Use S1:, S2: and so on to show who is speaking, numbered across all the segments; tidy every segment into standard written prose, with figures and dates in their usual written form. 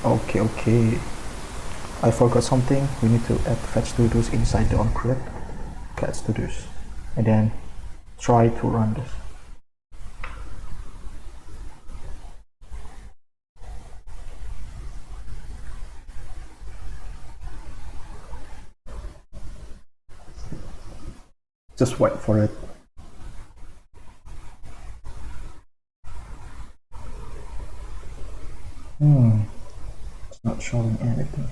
S1: Okay. I forgot something. We need to add fetch to-dos inside the onCreate fetch to-dos, and then try to run this. Just wait for it. It's not showing anything.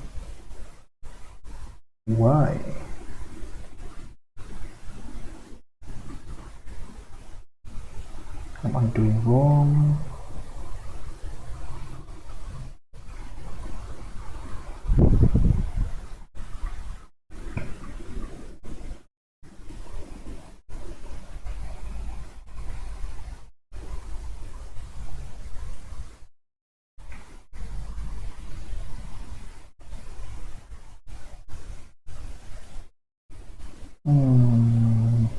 S1: Why? Am I doing wrong?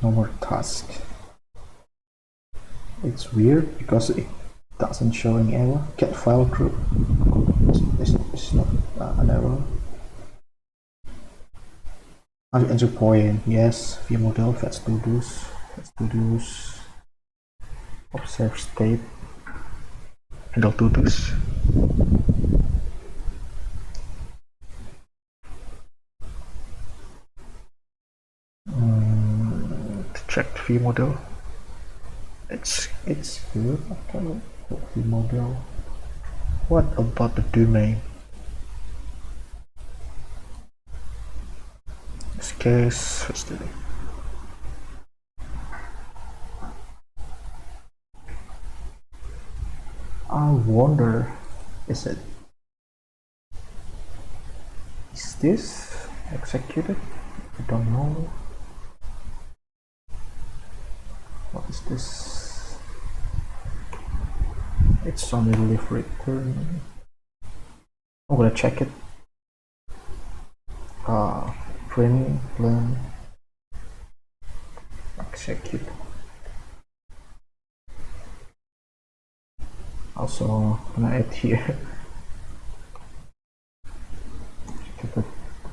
S1: No more task. It's weird because it doesn't show any error. Get file group. It's not an error. Entry point, yes. View model, fetch to-dos, observe state, handle to-dos. To check the view model. It's good. Okay. View model. What about the domain? In this case, what's the name? I wonder, is this executed? I don't know. What is this? It's only leave return. I'm gonna check it. Print, learn, execute. Also, gonna add here.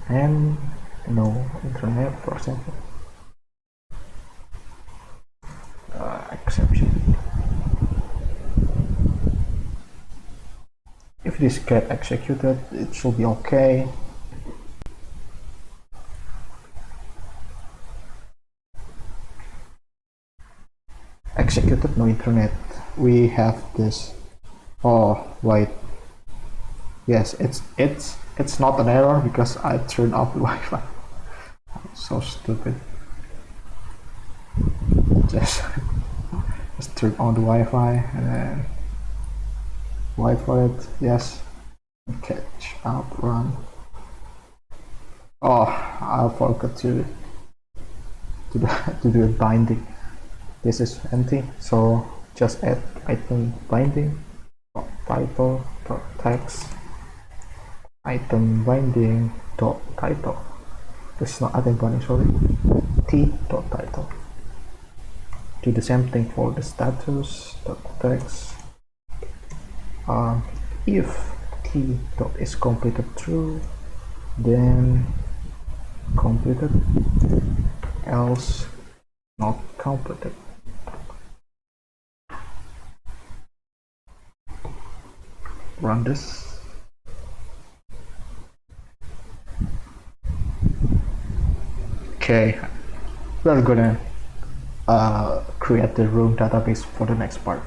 S1: And no internet, for example. Exception. If this get executed, it should be okay. Executed, no internet. We have this. Oh wait. Yes, it's not an error because I turned off the Wi-Fi. So stupid. Just turn on the Wi-Fi and then wait for it. Yes. Catch out, run. Oh, I forgot to do a binding. This is empty, so just add item binding, title, text, item binding dot title. This is not item binding, sorry. T dot title. Do the same thing for the status dot text. If T dot is completed true, then completed, else not completed. Run this. Okay, we're gonna create the room database for the next part.